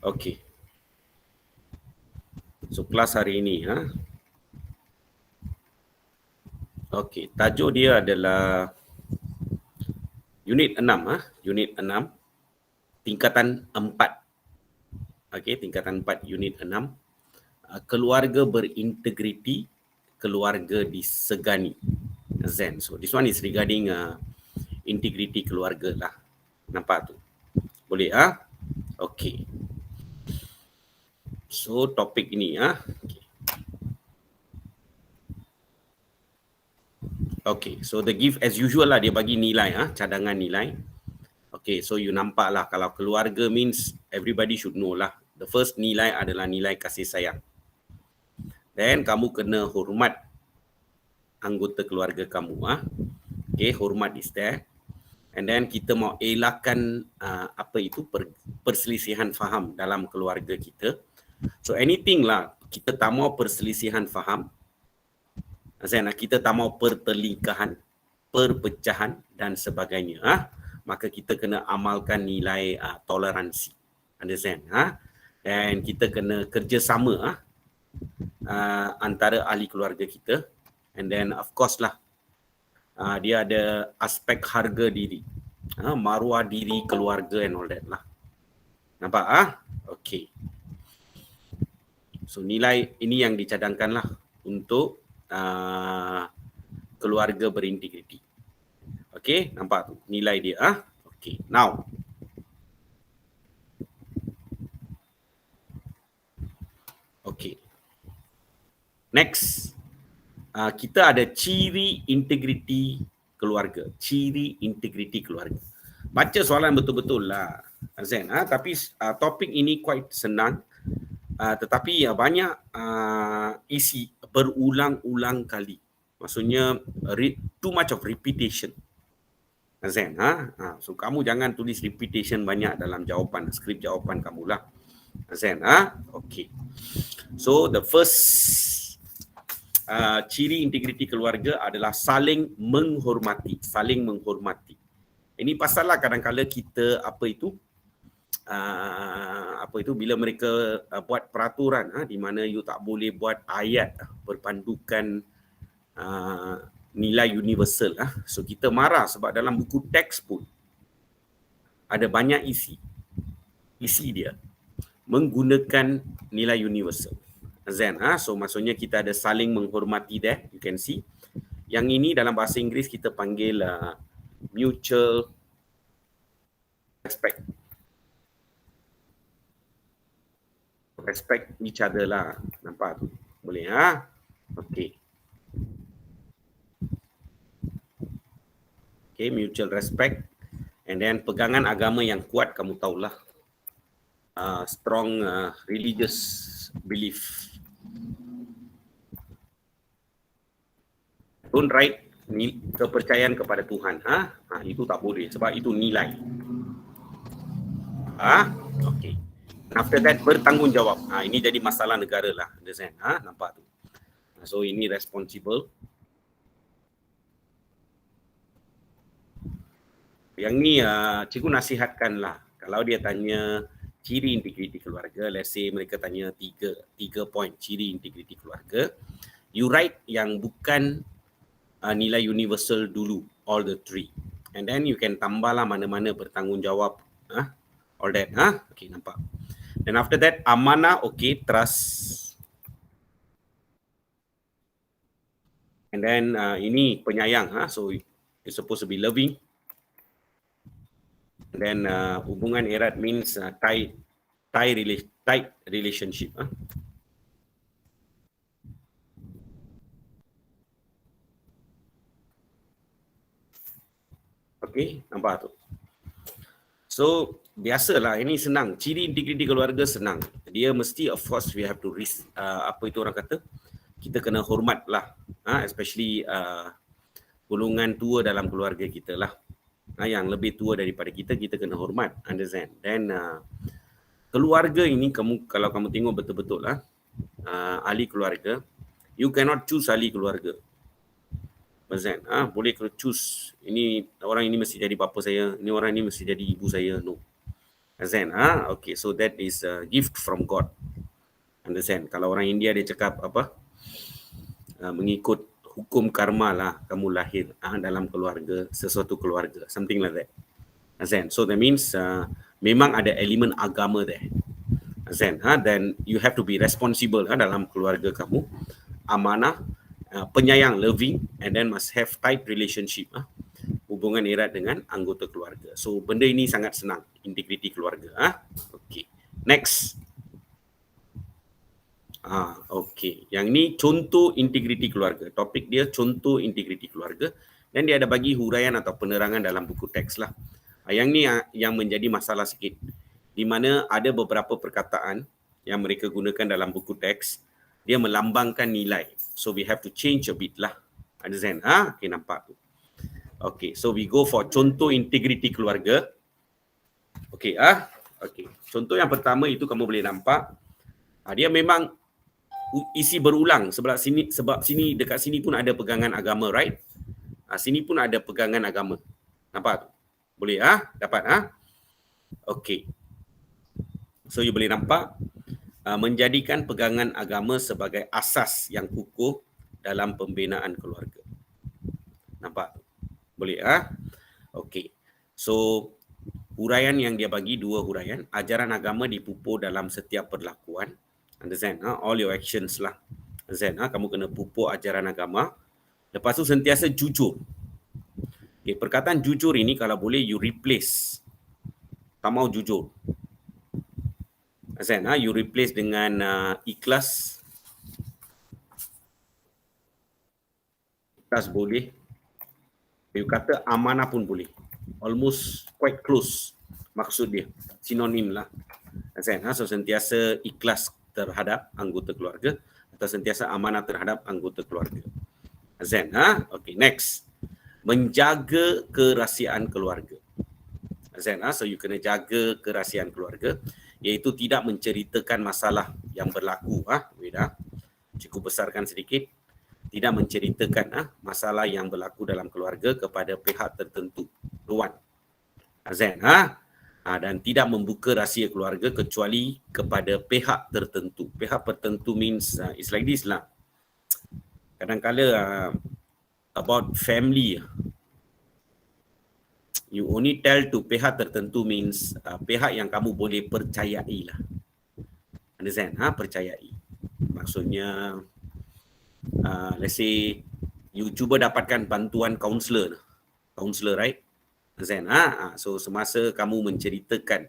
Okey. So kelas hari ini okey, tajuk dia adalah unit 6 unit 6 tingkatan 4. Okey, tingkatan 4 unit 6 keluarga berintegriti, keluarga disegani. Zen. So this one is regarding integriti keluarga lah. Nampak tu? Boleh Okey. So topik ini Okay, so the give as usual lah, dia bagi nilai cadangan nilai. Okay, so you nampak lah kalau keluarga means everybody should know lah. The first nilai adalah nilai kasih sayang. Then kamu kena hormat anggota keluarga kamu Okay, hormat is there. And then kita mau elakkan perselisihan faham dalam keluarga kita. So anything lah, kita tak mau perselisihan faham. Kita tak mau pertelingkahan, perpecahan dan sebagainya. Maka kita kena amalkan nilai toleransi. Understand? Dan kita kena kerjasama antara ahli keluarga kita. And then of course lah, dia ada aspek harga diri, maruah diri keluarga and all that lah. Nampak? Okay. So nilai ini yang dicadangkan lah untuk keluarga berintegriti. Okay, nampak tu nilai dia Okay, now okay, next kita ada ciri integriti keluarga. Ciri integriti keluarga. Baca soalan betul-betul lah Zen. Tapi topik ini quite senang, tetapi banyak isi berulang-ulang kali. Maksudnya too much of repetition. Zen. So kamu jangan tulis repetition banyak dalam jawapan, skrip jawapan kamu lah. Zen. Okay. So the first ciri integriti keluarga adalah saling menghormati. Saling menghormati. Ini pasal lah kadang-kadang kita bila mereka buat peraturan di mana you tak boleh buat ayat berpandukan nilai universal So kita marah sebab dalam buku teks pun ada banyak isi dia menggunakan nilai universal. Zen. So maksudnya kita ada saling menghormati there, you can see. Yang ini dalam bahasa Inggeris kita panggil mutual respect. Respect each other lah. Nampak tu? Boleh Okay. Okay, mutual respect. And then pegangan agama yang kuat, kamu tahulah. Strong religious belief. Don't write kepercayaan kepada Tuhan. Itu tak boleh sebab itu nilai. Okay. After that, bertanggungjawab. Ini jadi masalah negara lah. Nampak tu. So ini responsible. Yang ni cikgu nasihatkan lah. Kalau dia tanya ciri integriti keluarga, let's say mereka tanya tiga point ciri integriti keluarga, you write yang bukan nilai universal dulu, all the three. And then you can tambah lah mana-mana bertanggungjawab. All that. Okay, nampak. And after that, amanah, okay, trust. And then ini penyayang, so it's supposed to be loving. And then hubungan erat means tight relationship. Okay, nampak tu. So biasalah, ini senang. Ciri integriti keluarga senang. Dia mesti, of course, we have to risk, orang kata, kita kena hormat lah, especially golongan tua dalam keluarga kita lah. Yang lebih tua daripada kita kena hormat. Understand? Dan keluarga ini, kalau kamu tengok betul-betul lah, ahli keluarga, you cannot choose ahli keluarga. Boleh choose, ini orang ini mesti jadi bapa saya, ini orang ini mesti jadi ibu saya. No. Understand? Okay, so that is a gift from God. Understand? Kalau orang India dia cakap apa? Mengikut hukum karma lah kamu lahir dalam keluarga, sesuatu keluarga, something like that. Understand? So that means memang ada elemen agama there. Understand? Then you have to be responsible dalam keluarga kamu, amanah, penyayang, loving, and then must have tight relationship, hubungan erat dengan anggota keluarga. So benda ini sangat senang, integriti keluarga. Okay, next. Okay, yang ni contoh integriti keluarga. Topik dia contoh integriti keluarga, dan dia ada bagi huraian atau penerangan dalam buku teks lah. Yang ni yang menjadi masalah sikit, di mana ada beberapa perkataan yang mereka gunakan dalam buku teks, dia melambangkan nilai. So we have to change a bit lah. Understand? Okay, nampak tu. Okay, so we go for contoh integriti keluarga. Okay, okay. Contoh yang pertama itu kamu boleh nampak, dia memang isi berulang sebab sini dekat sini pun ada pegangan agama, right? Sini pun ada pegangan agama. Nampak tu? Boleh dapat Okey. So you boleh nampak menjadikan pegangan agama sebagai asas yang kukuh dalam pembinaan keluarga. Nampak tu? Boleh Okey. So huraian yang dia bagi, dua huraian. Ajaran agama dipupur dalam setiap perlakuan. Understand? All your actions lah. Understand? Kamu kena pupuk ajaran agama. Lepas tu sentiasa jujur. Okay, perkataan jujur ini kalau boleh you replace. Tak mau jujur. Understand? You replace dengan ikhlas. Ikhlas boleh. You kata amanah pun boleh. Almost quite close maksud dia. Sinonim lah. Understand? So sentiasa ikhlas terhadap anggota keluarga atau sentiasa amanah terhadap anggota keluarga. Zen, Okay, next. Menjaga kerahsiaan keluarga. Zen, so you kena jaga kerahsiaan keluarga, iaitu tidak menceritakan masalah yang berlaku. Weda, cukup besarkan sedikit. Tidak menceritakan masalah yang berlaku dalam keluarga kepada pihak tertentu. Luan. Zen, dan tidak membuka rahsia keluarga kecuali kepada pihak tertentu. Pihak tertentu means it's like this lah. Kadang-kadang about family, you only tell to pihak tertentu means pihak yang kamu boleh percayai lah. Understand? Percayai. Maksudnya, let's say you cuba dapatkan bantuan kaunselor, right? Understand? So semasa kamu menceritakan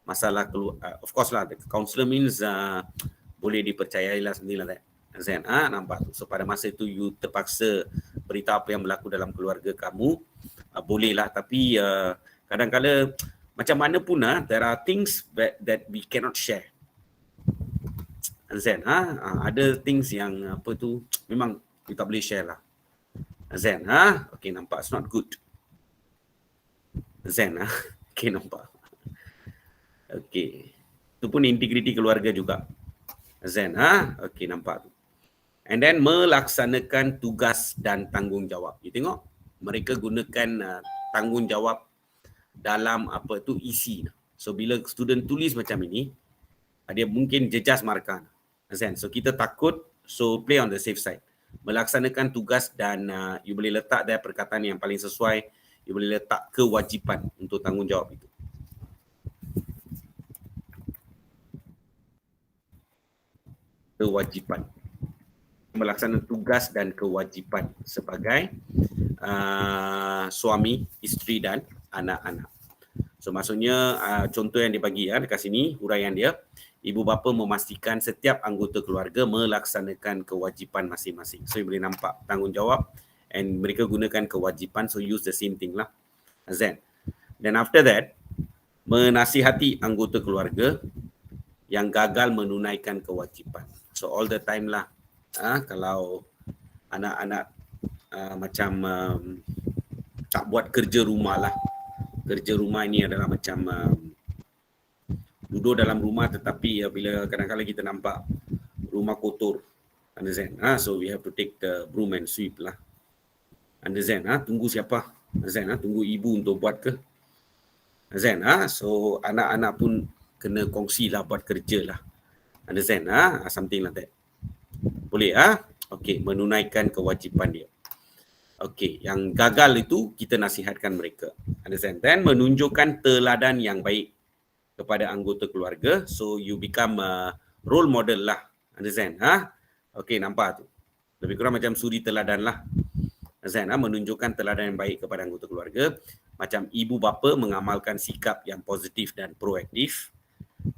masalah of course lah, counselor means boleh dipercayai lah, something like that. Understand? Nampak tu. So pada masa itu you terpaksa beritahu apa yang berlaku dalam keluarga kamu, boleh lah. Tapi kadang-kadang macam mana pun there are things that we cannot share. Understand? Ada things yang apa tu memang you tak boleh share lah. Understand? Okay, nampak it's not good. Zen, Okay, nampak. Okay. Itu pun integriti keluarga juga. Zen, Okay, nampak. And then melaksanakan tugas dan tanggungjawab. You tengok, mereka gunakan tanggungjawab dalam apa tu isi. So bila student tulis macam ini, dia mungkin jejas markah. Zen, so kita takut, so play on the safe side. Melaksanakan tugas dan you boleh letak there perkataan yang paling sesuai. You boleh letak kewajipan untuk tanggungjawab itu. Kewajipan. Melaksanakan tugas dan kewajipan sebagai suami, isteri dan anak-anak. So maksudnya contoh yang dia bagi dekat sini, huraian dia, ibu bapa memastikan setiap anggota keluarga melaksanakan kewajipan masing-masing. So you boleh nampak tanggungjawab, and mereka gunakan kewajipan, so use the same thing lah. Zen. Then after that, menasihati anggota keluarga yang gagal menunaikan kewajipan. So all the time lah, kalau anak-anak macam tak buat kerja rumah lah. Kerja rumah ini adalah macam duduk dalam rumah, tetapi bila kadang-kadang kita nampak rumah kotor. Understand? So we have to take the broom and sweep lah. Understand? Tunggu siapa? Understand? Tunggu ibu untuk buat ke? Understand? So anak-anak pun kena kongsi lah buat kerja lah. Understand? Something like that. Boleh? Okey, menunaikan kewajipan dia. Okey, yang gagal itu kita nasihatkan mereka. Understand? Dan menunjukkan teladan yang baik kepada anggota keluarga. So you become a role model lah. Understand? Okey, nampak tu. Lebih kurang macam suri teladan lah. Understand? Menunjukkan teladan yang baik kepada anggota keluarga. Macam ibu bapa mengamalkan sikap yang positif dan proaktif.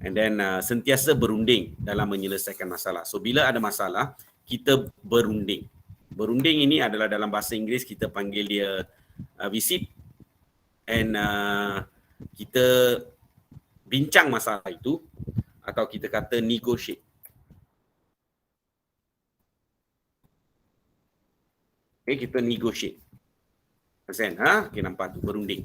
And then sentiasa berunding dalam menyelesaikan masalah. So bila ada masalah, kita berunding. Berunding ini adalah dalam bahasa Inggeris kita panggil dia visit, and kita bincang masalah itu, atau kita kata negotiate. Okay, kita negotiate. Okay, nampak tu, berunding.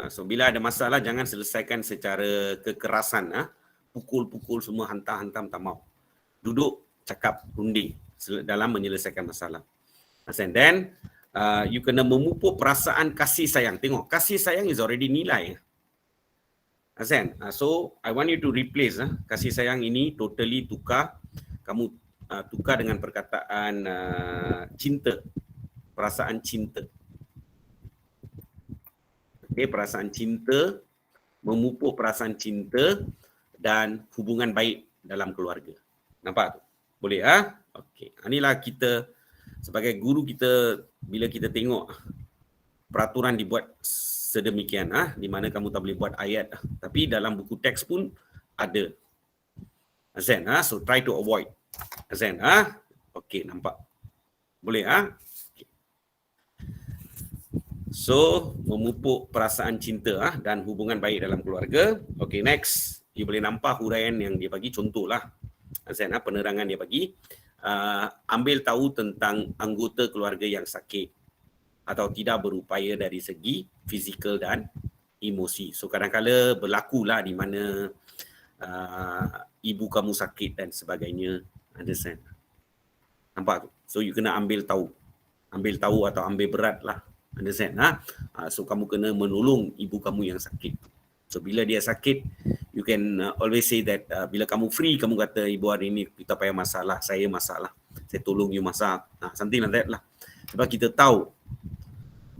So bila ada masalah, jangan selesaikan secara kekerasan. Pukul-pukul semua, hantar-hantar, tak mau. Duduk, cakap, runding dalam menyelesaikan masalah. And then you kena memupuk perasaan kasih sayang. Tengok, kasih sayang is already nilai. So I want you to replace kasih sayang ini totally tukar. Kamu tukar dengan perkataan cinta. Perasaan cinta. Okay, perasaan cinta, memupuk perasaan cinta dan hubungan baik dalam keluarga. Nampak tu? Boleh? Okey. Inilah kita sebagai guru, kita bila kita tengok peraturan dibuat sedemikian, di mana kamu tak boleh buat ayat, tapi dalam buku teks pun ada. Azan, so try to avoid. Azan, okey, nampak. Boleh? Okay. So, memupuk perasaan cinta dan hubungan baik dalam keluarga. Okey, next. You boleh nampak huraian yang dia bagi, contohlah. Azan, penerangan dia bagi. Ambil tahu tentang anggota keluarga yang sakit atau tidak berupaya dari segi fizikal dan emosi. So kadang-kadang berlakulah di mana ibu kamu sakit dan sebagainya. Understand? Nampak tu? So you kena ambil tahu. Ambil tahu atau ambil berat lah. Understand? So kamu kena menolong ibu kamu yang sakit. So bila dia sakit, you can always say that bila kamu free, kamu kata, ibu hari ini kita payah masalah, saya masalah, saya tolong you masak, something like that lah. Sebab kita tahu,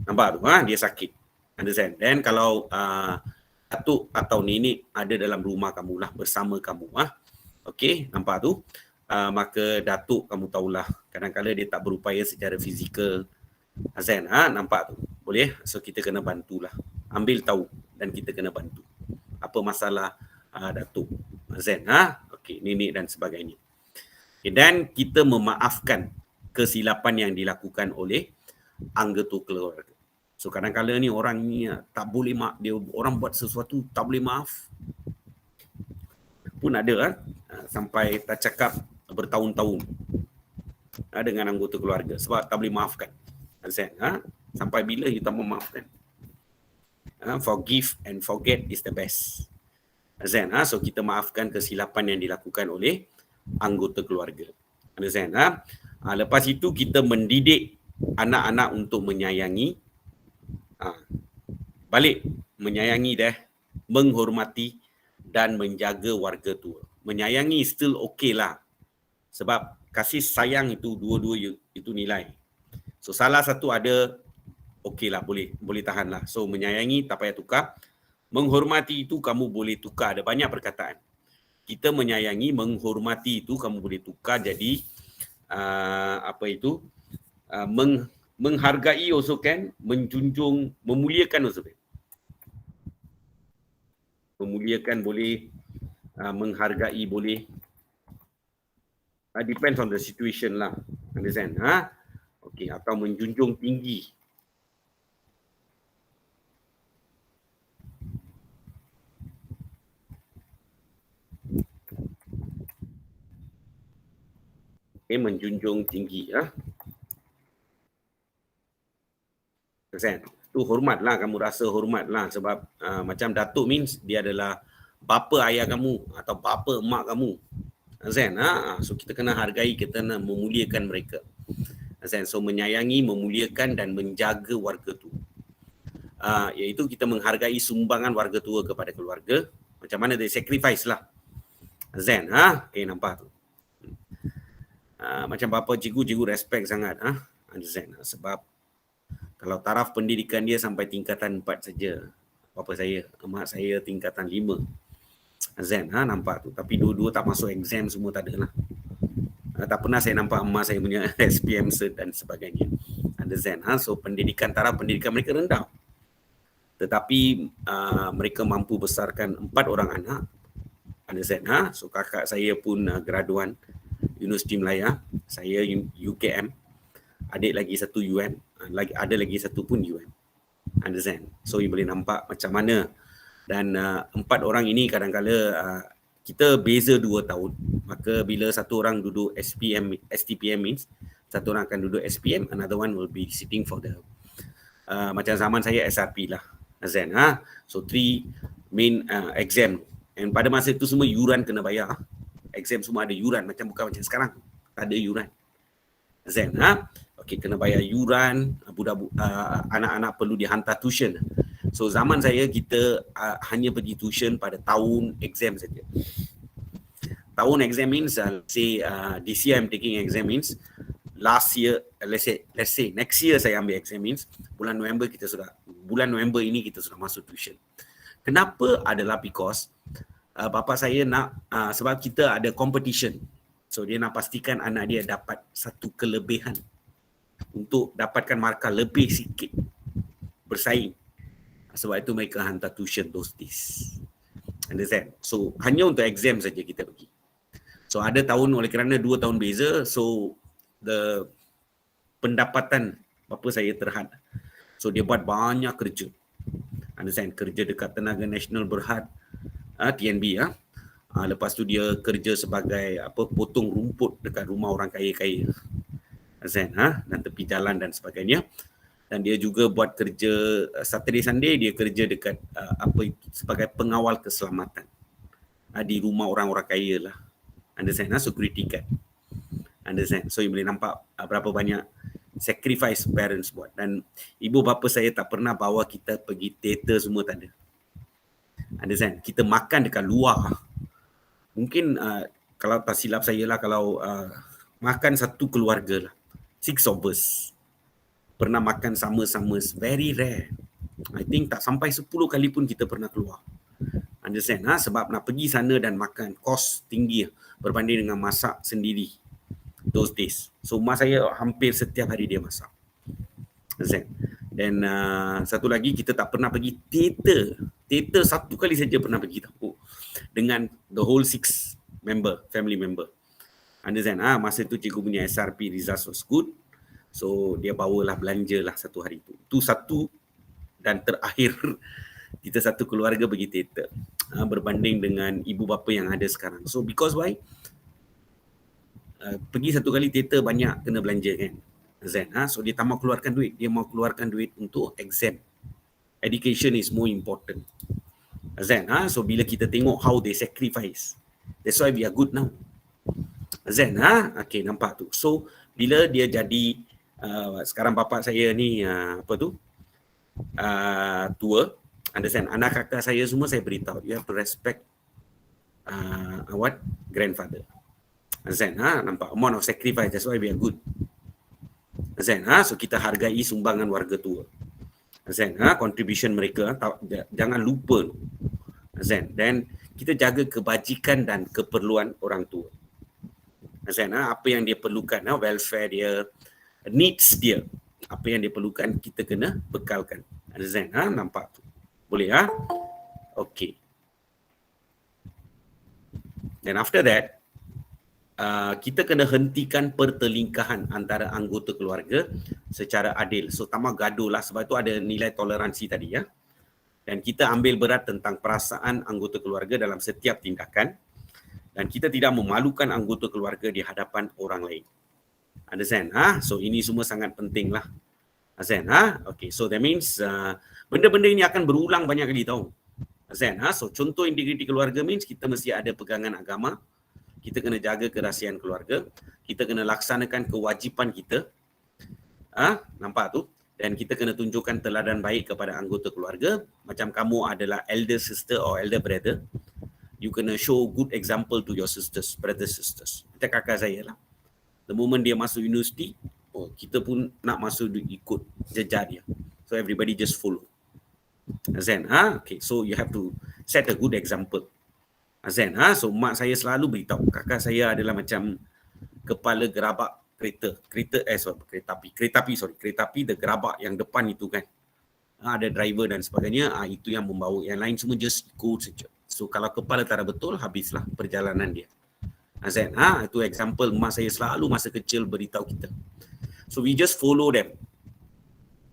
nampak tu, dia sakit. Understand? Dan kalau datuk atau nenek ada dalam rumah kamu lah, bersama kamu, okay, nampak tu, maka datuk kamu tahulah, kadang-kadang dia tak berupaya secara fizikal. Azan, nampak tu, boleh? So kita kena bantulah, ambil tahu dan kita kena bantu. Apa masalah datuk, Azan, okey, nenek dan sebagainya. Okay, dan kita memaafkan kesilapan yang dilakukan oleh anggota keluarga. So kadang-kadang ni orang ni tak boleh maaf, dia orang buat sesuatu tak boleh maaf. Pun ada sampai tak cakap bertahun-tahun dengan anggota keluarga sebab tak boleh maafkan. Sampai bila kita memaafkan? Forgive and forget is the best. So kita maafkan kesilapan yang dilakukan oleh anggota keluarga. Lepas itu kita mendidik anak-anak untuk menyayangi, balik menyayangi menghormati dan menjaga warga tua. Menyayangi still okay lah. Sebab kasih sayang itu dua-dua itu nilai. So salah satu ada, okey lah, boleh tahan lah. So menyayangi tak payah tukar. Menghormati itu kamu boleh tukar, ada banyak perkataan. Kita menyayangi, menghormati itu kamu boleh tukar jadi menghargai also kan, menjunjung, memuliakan also kan. Memuliakan boleh, menghargai boleh. Depends on the situation lah. Understand? Okey, atau menjunjung tinggi. Menjunjung tinggi. Tu hormat lah, kamu rasa hormat lah sebab macam datuk means dia adalah bapa ayah kamu atau bapa mak kamu. So kita kena hargai, kita kena memuliakan mereka. So menyayangi, memuliakan dan menjaga warga tu. iaitu kita menghargai sumbangan warga tua kepada keluarga. Macam mana dia sacrifice lah. Zen, okay, nampak tu. Macam bapa cikgu respect sangat, Zen. Sebab kalau taraf pendidikan dia sampai tingkatan 4 saja. Bapa saya, emak saya tingkatan 5. Zen, nampak tu. Tapi dua-dua tak masuk exam semua tak ada lah. Tak pernah saya nampak emak saya punya SPM cert dan sebagainya. Zen, so taraf pendidikan mereka rendah. Tetapi mereka mampu besarkan 4 orang anak. Zen, so kakak saya pun graduan Universiti Melaya, saya UKM, adik lagi satu UM, ada lagi satu pun UM. Zen, so you boleh nampak macam mana. Dan 4 orang ini kadang-kadang kita beza 2 tahun. Maka bila satu orang duduk STPM means satu orang akan duduk SPM, another one will be sitting for the macam zaman saya SRP lah. Zen, so 3 main exam. And pada masa itu semua yuran kena bayar. Exam semua ada yuran, bukan macam sekarang. Tak ada yuran. Zen, okey, kena bayar yuran, anak-anak perlu dihantar tuition. So zaman saya kita hanya pergi tuition pada tahun exam saja. Tahun exam means say this year I'm taking exam means last year, let's say next year saya ambil exam means bulan November ini kita sudah masuk tuition. Kenapa? Adalah because bapa saya nak sebab kita ada competition. So dia nak pastikan anak dia dapat satu kelebihan untuk dapatkan markah lebih sikit, bersaing. Sebab itu mereka hantar tuition those days. Understand? So hanya untuk exam saja kita pergi. So ada tahun oleh kerana 2 tahun beza, so the pendapatan bapa saya terhad. So dia buat banyak kerja. Understand? Kerja dekat Tenaga Nasional Berhad, TNB. Lepas tu dia kerja sebagai potong rumput dekat rumah orang kaya-kaya. Understand? Dan tepi jalan dan sebagainya. Dan dia juga buat kerja Saturday Sunday, dia kerja dekat sebagai pengawal keselamatan di rumah orang-orang kaya lah. Understand? Security guard. Understand? So you boleh nampak berapa banyak sacrifice parents buat. Dan ibu bapa saya tak pernah bawa kita pergi teater semua, tak ada. Understand? Kita makan dekat luar. Mungkin kalau tak silap saya lah, kalau makan satu keluarga lah, 6 of us pernah makan sama-sama, very rare. I think tak sampai 10 kali pun kita pernah keluar. Understand? Sebab nak pergi sana dan makan, kos tinggi berbanding dengan masak sendiri those days. So mak saya hampir setiap hari dia masak. Understand? Dan satu lagi, kita tak pernah pergi teater. Teater satu kali saja pernah pergi tahu, dengan the whole 6 family member. Understand? Masa tu cikgu punya SRP results was good. So dia bawalah belanja lah satu hari tu. Itu satu dan terakhir kita satu keluarga pergi teater. Berbanding dengan ibu bapa yang ada sekarang. So because why? Pergi satu kali teater banyak kena belanja kan. Zen, so dia tak mau keluarkan duit. Dia mau keluarkan duit untuk exam. Education is more important. Zen, so bila kita tengok how they sacrifice, that's why we are good now. Zen, okay, nampak tu. So bila dia jadi sekarang bapa saya ni tua, understand, anak kakak saya semua saya beritahu, you have to respect grandfather. Understand? Nampak amount of sacrifice, that's why we are good. Understand? So kita hargai sumbangan warga tua. Understand? Contribution mereka, jangan lupa. Understand? Dan kita jaga kebajikan dan keperluan orang tua. Understand? Apa yang dia perlukan, welfare dia, needs dia, apa yang dia perlukan, kita kena bekalkan. Understand? Nampak tu? Boleh? Okay. Dan after that, kita kena hentikan pertelingkahan antara anggota keluarga secara adil. So tak mahu gaduh lah, sebab itu ada nilai toleransi tadi ya. Dan kita ambil berat tentang perasaan anggota keluarga dalam setiap tindakan. Dan kita tidak memalukan anggota keluarga di hadapan orang lain. Understand? So ini semua sangat penting lah. Understand? Okay, so that means benda-benda ini akan berulang banyak kali tau. Understand? So contoh integriti keluarga means kita mesti ada pegangan agama. Kita kena jaga kerahsiaan keluarga. Kita kena laksanakan kewajipan kita. Nampak tu? Dan kita kena tunjukkan teladan baik kepada anggota keluarga. Macam kamu adalah elder sister or elder brother, you kena show good example to your sisters, brothers, sisters. Macam kakak saya lah. The moment dia masuk universiti, kita pun nak masuk ikut jejak dia. So everybody just follow. Azan, okay. So you have to set a good example. Azan, so mak saya selalu beritahu, kakak saya adalah macam kepala gerabak kereta api, the gerabak yang depan itu kan. Ada driver dan sebagainya, itu yang membawa, yang lain semua just ikut saja. So kalau kepala tak ada betul, habislah perjalanan dia. Azan, itu example mak saya selalu masa kecil beritahu kita. So we just follow them.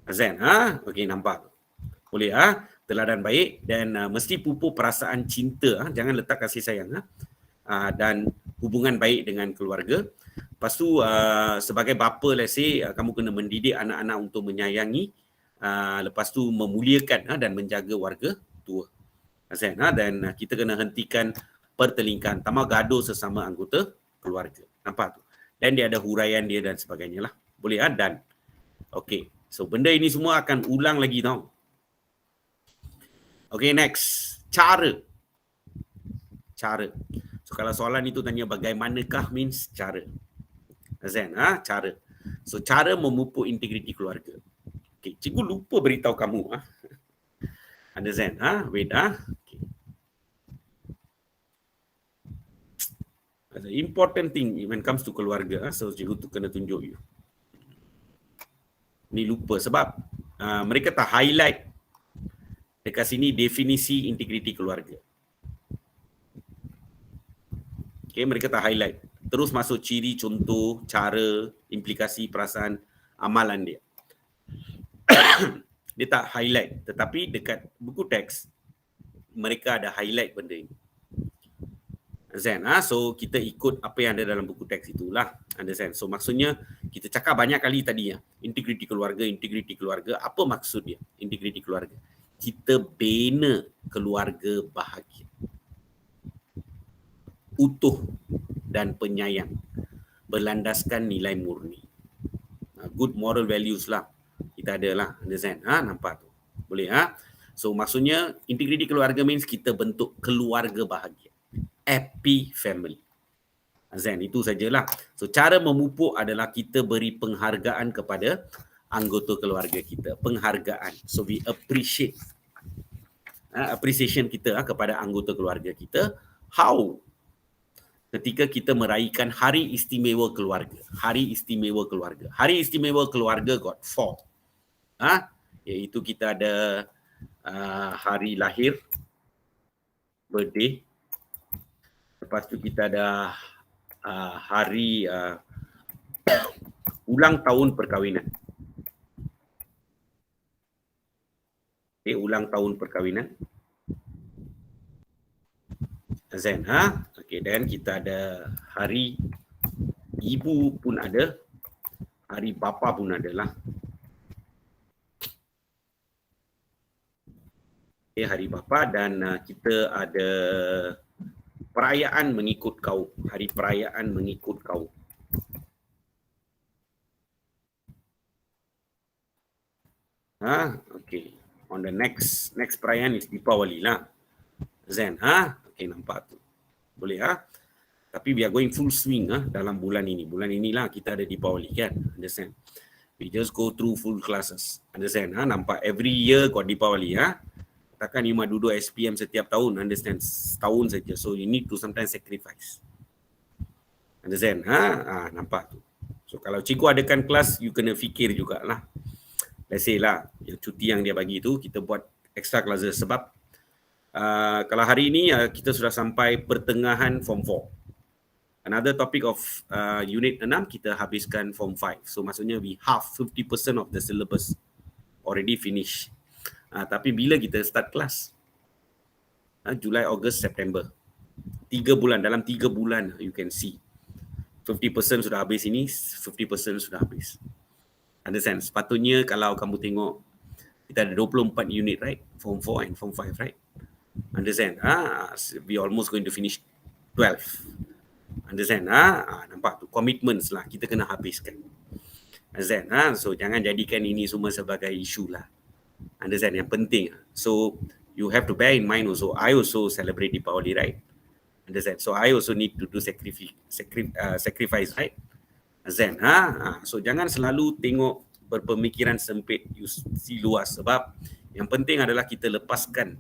Azan, okay, nampak? Boleh, teladan baik dan mesti pupuk perasaan cinta, jangan letak kasih sayang, dan hubungan baik dengan keluarga. Lepas tu sebagai bapa, let's say, kamu kena mendidik anak-anak untuk menyayangi, lepas tu memuliakan dan menjaga warga tua. Dan kita kena hentikan pertelingkahan, tambah gaduh sesama anggota keluarga. Nampak tu? Dan dia ada huraian dia dan sebagainya lah. Boleh, dan okay. So benda ini semua akan ulang lagi tau. Okay, next. Cara. So kalau soalan itu tanya bagaimanakah means cara. Azan, cara. So cara memupuk integriti keluarga. Okay, cikgu lupa beritahu kamu. Understand? Wait. Okay. The important thing when it comes to keluarga, so cikgu tu kena tunjuk you. Ni lupa sebab mereka tak highlight dekat sini definisi integriti keluarga. Okay, mereka tak highlight. Terus masuk ciri, contoh, cara, implikasi, perasaan, amalan dia. Dia tak highlight. Tetapi dekat buku teks, mereka ada highlight benda ini. Understand? So kita ikut apa yang ada dalam buku teks itulah. Understand? So maksudnya, kita cakap banyak kali tadi ya, integriti keluarga. Apa maksud dia? Integriti keluarga. Kita bina keluarga bahagia, utuh dan penyayang, berlandaskan nilai murni. Good moral values lah. Kita ada lah. Understand? Nampak tu? Boleh? So maksudnya integriti keluarga means kita bentuk keluarga bahagia. Happy family. Understand? Itu sajalah. So cara memupuk adalah kita beri penghargaan kepada anggota keluarga kita. Penghargaan. So we appreciate. Appreciation kita kepada anggota keluarga kita. How? Ketika kita meraihkan Hari Istimewa Keluarga. Hari Istimewa Keluarga. Hari Istimewa Keluarga got 4. Iaitu kita ada hari lahir, birthday. Lepas tu kita ada hari ulang tahun perkahwinan. Okay, ulang tahun perkahwinan. Azan, okay, dan kita ada hari ibu pun ada, hari bapa pun ada lah. Okay, hari bapa dan kita ada perayaan mengikut kaum, hari perayaan mengikut kaum. Okay, on the next perayaan is Deepawali lah. Azan, okay, nampak tu. Boleh Tapi we are going full swing dalam bulan ini. Bulan inilah kita ada Deepawali kan. Understand? We just go through full classes. Understand? Nampak every year got Deepawali Takkan you mah duduk SPM setiap tahun. Understand? Setahun saja. So you need to sometimes sacrifice. Understand? Nampak tu. So kalau cikgu adakan kelas, you kena fikir jugalah. Let's say lah, yang cuti yang dia bagi tu, kita buat extra classes sebab kalau hari ini kita sudah sampai pertengahan Form 4. Another topic of Unit 6, kita habiskan Form 5. So maksudnya we have 50% of the syllabus already finish. Tapi bila kita start kelas? Julai, Ogos, September. 3 bulan, dalam 3 bulan you can see. 50% sudah habis ini, 50% sudah habis. Understand? Sepatutnya kalau kamu tengok, kita ada 24 unit, right? Form 4 and Form 5, right? Understand? We almost going to finish 12. Understand? Nampak tu, commitments lah kita kena habiskan. Understand? So jangan jadikan ini semua sebagai isu lah. Understand? Yang penting. So you have to bear in mind also, I also celebrate Deepavali, right? Understand? So I also need to do sacrifice, right? Understand? So jangan selalu tengok berpemikiran sempit, you see luas, sebab yang penting adalah kita lepaskan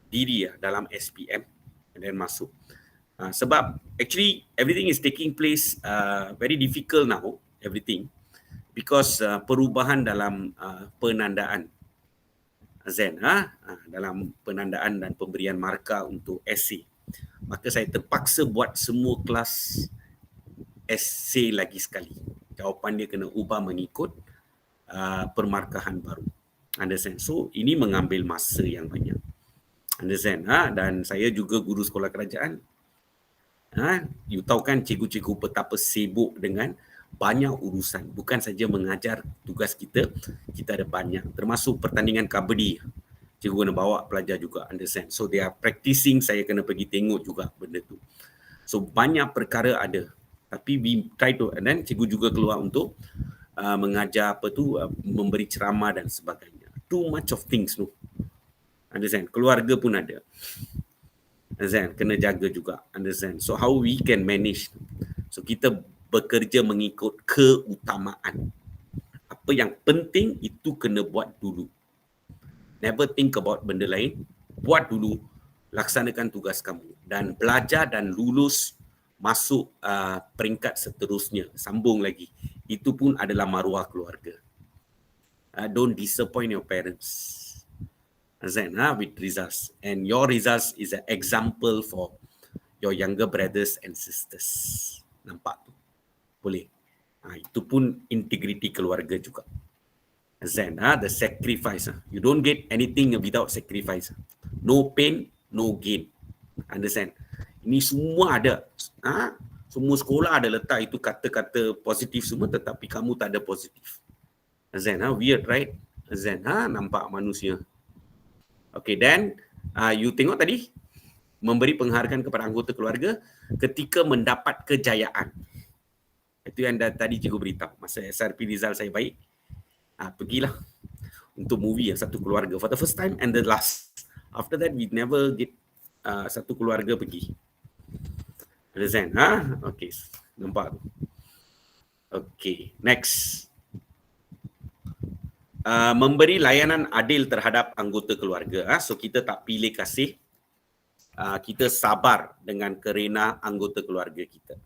diri dalam SPM and then masuk. Sebab actually everything is taking place very difficult now, everything, because perubahan dalam penandaan Zen, dalam penandaan dan pemberian markah untuk essay. Maka saya terpaksa buat semua kelas essay lagi sekali. Jawapan dia kena ubah mengikut permarkahan baru. Understand? So ini mengambil masa yang banyak. Understand? Dan saya juga guru sekolah kerajaan. You tahu kan cikgu-cikgu betapa sibuk dengan banyak urusan. Bukan saja mengajar tugas kita ada banyak. Termasuk pertandingan kabadi. Cikgu kena bawa pelajar juga, understand. So they are practicing, saya kena pergi tengok juga benda tu. So banyak perkara ada. Tapi we try to, and then cikgu juga keluar untuk mengajar memberi ceramah dan sebagainya. Too much of things tu. Understand? Keluarga pun ada. Understand? Kena jaga juga. Understand? So how we can manage? So kita bekerja mengikut keutamaan. Apa yang penting itu kena buat dulu. Never think about benda lain. Buat dulu, laksanakan tugas kamu dan belajar dan lulus masuk peringkat seterusnya. Sambung lagi. Itu pun adalah maruah keluarga. Don't disappoint your parents. With results. And your results is an example for your younger brothers and sisters. Nampak tu? Boleh. Itu pun integriti keluarga juga. The sacrifice. You don't get anything without sacrifice. No pain, no gain. Understand? Ini semua ada. Semua sekolah ada letak itu kata-kata positif semua, tetapi kamu tak ada positif. Understand? Weird, right? Understand? Nampak manusia. Okay, then you tengok tadi, memberi penghargaan kepada anggota keluarga ketika mendapat kejayaan. Itu yang tadi cikgu beritahu. Masa SRP result saya baik, pergilah untuk movie satu keluarga for the first time and the last. After that, we never get satu keluarga pergi. Understand? Okay, nampak tu. Okay, next. Memberi layanan adil terhadap anggota keluarga. So kita tak pilih kasih, kita sabar dengan kerana anggota keluarga kita.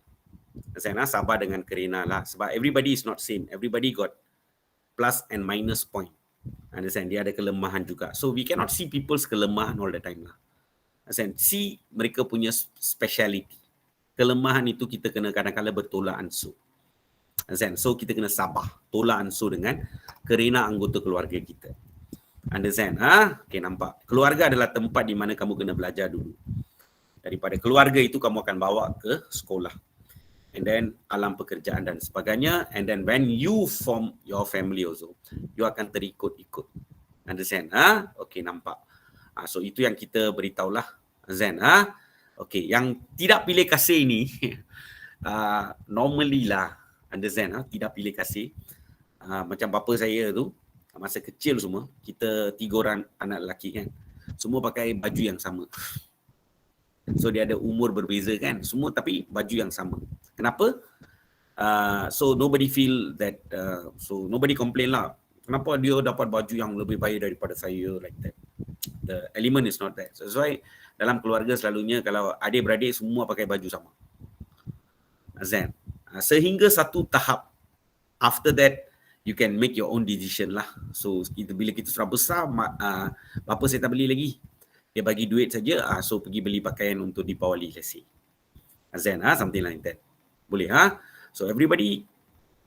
Saya sabar dengan kerana lah, sebab everybody is not same. Everybody got plus and minus point. Understand? Dia ada kelemahan juga. So we cannot see people's kelemahan all the time lah. Understand? See mereka punya speciality. Kelemahan itu kita kena kadang-kadang bertolak ansur. Understand? So kita kena sabar, tolak ansur dengan kerana anggota keluarga kita. Understand? Okay, nampak. Keluarga adalah tempat di mana kamu kena belajar dulu. Daripada keluarga itu kamu akan bawa ke sekolah. And then alam pekerjaan dan sebagainya. And then when you form your family also, you akan terikut-ikut. Understand? Okay, nampak. So itu yang kita beritahulah. Understand? Okay, yang tidak pilih kasih ini, normally lah. Understand? Tidak pilih kasih. Macam bapa saya tu, masa kecil semua, kita 3 orang anak lelaki kan. Semua pakai baju yang sama. So dia ada umur berbeza kan, semua tapi baju yang sama. Kenapa? So nobody feel that, so nobody complain lah. Kenapa dia dapat baju yang lebih baik daripada saya, like that. The element is not that. So, that's why dalam keluarga selalunya kalau adik-beradik semua pakai baju sama. Azan. Sehingga satu tahap, after that you can make your own decision lah. So bila kita sudah besar, bapa saya tak beli lagi. Dia bagi duit saja, so pergi beli pakaian untuk Deepavali, let's say. Azan, something like that. Boleh, So everybody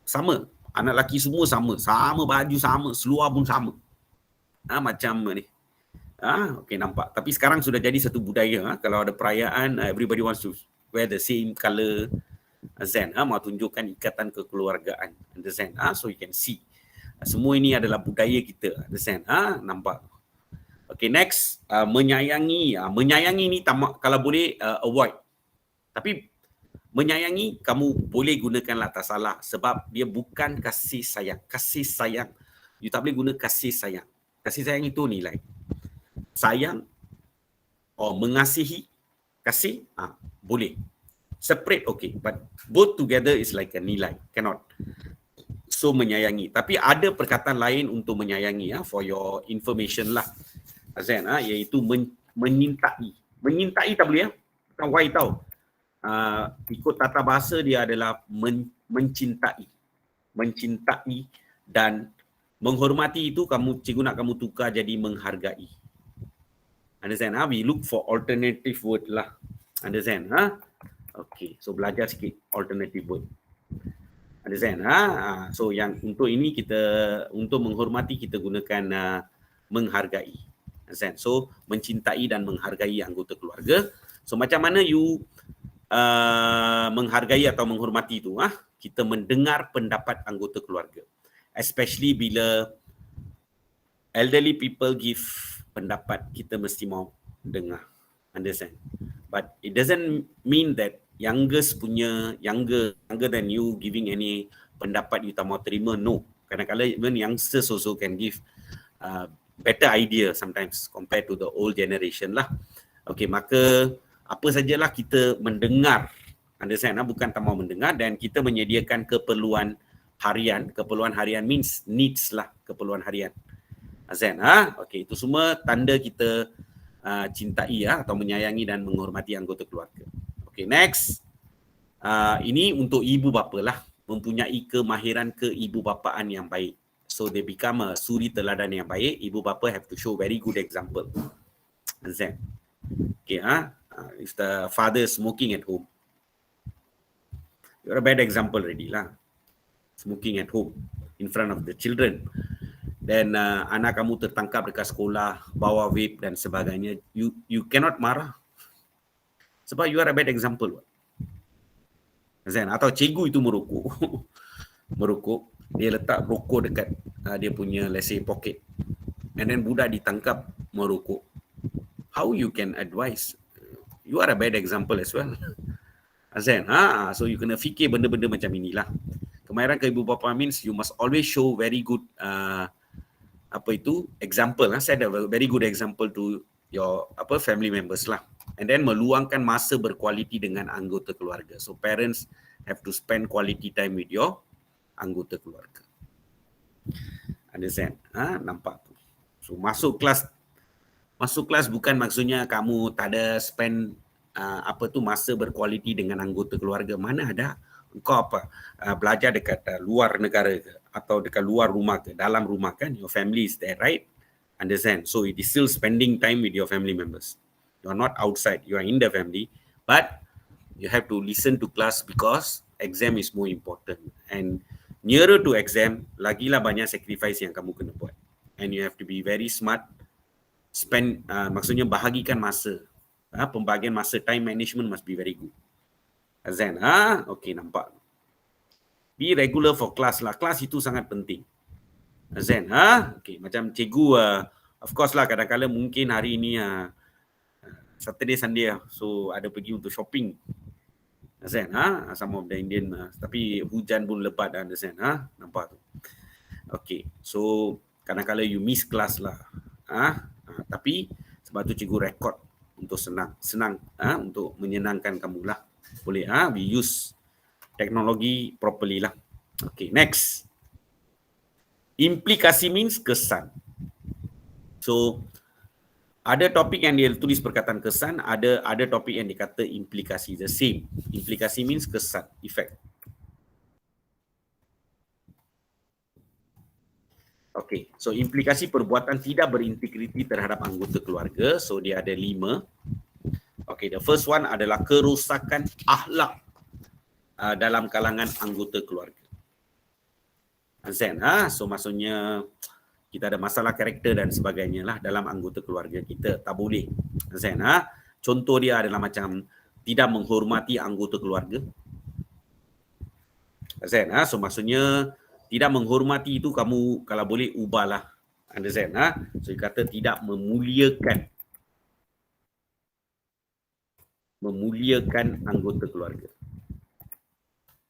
sama. Anak lelaki semua sama. Sama baju sama, seluar pun sama. Macam ni. Okay, nampak. Tapi sekarang sudah jadi satu budaya. Kalau ada perayaan, everybody wants to wear the same colour. Azan, mau tunjukkan ikatan kekeluargaan. Understand? So you can see. Semua ini adalah budaya kita. Understand? Nampak. Okay, next, menyayangi. Menyayangi ni kalau boleh avoid. Tapi menyayangi kamu boleh gunakanlah, tak salah, sebab dia bukan kasih sayang. Kasih sayang, you tak boleh guna kasih sayang. Kasih sayang itu nilai. Sayang or mengasihi, kasih, boleh. Separate okay, but both together is like a nilai, cannot. So menyayangi, tapi ada perkataan lain untuk menyayangi, for your information lah, Azan, iaitu menyintai. Menyintai tak boleh, bukan why tau. Ikut tata bahasa dia adalah mencintai. Mencintai dan menghormati itu cikgu nak kamu tukar jadi menghargai. Understand? We look for alternative word lah. Understand? Okay, so belajar sikit alternative word. Understand? So yang untuk ini untuk menghormati kita gunakan menghargai. Understand? So mencintai dan menghargai anggota keluarga. So macam mana you menghargai atau menghormati itu? Kita mendengar pendapat anggota keluarga. Especially bila elderly people give pendapat, kita mesti mau dengar. Understand? But it doesn't mean that younger than you giving any pendapat you tak mau terima. No. Kadang-kadang even youngsters also can give better idea sometimes compared to the old generation lah. Okay, maka apa sajalah kita mendengar. Understand? Bukan tak mau mendengar, dan kita menyediakan keperluan harian. Keperluan harian means needs lah, keperluan harian. Azan, okay, itu semua tanda kita cintai atau menyayangi dan menghormati anggota keluarga. Okay, next. Ini untuk ibu bapa lah, mempunyai kemahiran keibubapaan yang baik. So they become a suri teladan yang baik. Ibu bapa have to show very good example. Azan. Okay, if the father is smoking at home, you're a bad example already lah. Smoking at home in front of the children. Dan anak kamu tertangkap dekat sekolah bawa vape dan sebagainya, you cannot marah sebab you are a bad example. Atau cikgu itu merokok merokok, dia letak rokok dekat dia punya let's say pocket, and then budak ditangkap merokok. How you can advise? You are a bad example as well. So you kena fikir benda-benda macam inilah. Kemahiran keibubapa means you must always show very good example, set a very good example to your family members lah, and then meluangkan masa berkualiti dengan anggota keluarga. So parents have to spend quality time with your anggota keluarga. Understand? Nampak tu. So masuk kelas bukan maksudnya kamu tak ada spend masa berkualiti dengan anggota keluarga. Mana ada? Kau belajar dekat luar negara ke, atau dekat luar rumah ke, dalam rumah kan, your family is there, right? Understand? So it is still spending time with your family members. You are not outside, you are in the family, but you have to listen to class because exam is more important. And nearer to exam, lagilah banyak sacrifice yang kamu kena buat. And you have to be very smart. Maksudnya bahagikan masa. Pembagian masa, time management must be very good. Azan, okay, nampak. Be regular for class lah. Class itu sangat penting. Azan, okay, macam cikgu, of course lah, kadang-kadang mungkin hari ini Saturday, Sunday, so ada pergi untuk shopping. Azan, some of the Indian, tapi hujan pun lebat, Azan, nampak tu. Okay, so kadang-kadang you miss class lah. Tapi sebab tu cikgu record untuk senang, untuk menyenangkan kamu lah. Boleh, we use teknologi properly lah. Okay, next. Implikasi means kesan. So, ada topik yang dia tulis perkataan kesan, ada topik yang dikata implikasi, the same. Implikasi means kesan, effect. Okay, so implikasi perbuatan tidak berintegriti terhadap anggota keluarga. So, dia ada 5. Okay, the first one adalah kerosakan akhlak dalam kalangan anggota keluarga. Understand? So maksudnya kita ada masalah karakter dan sebagainya lah dalam anggota keluarga kita. Tak boleh. Understand? Contoh dia adalah macam tidak menghormati anggota keluarga. Understand? So maksudnya tidak menghormati itu kamu kalau boleh ubahlah. Understand? So dia kata tidak memuliakan anggota keluarga.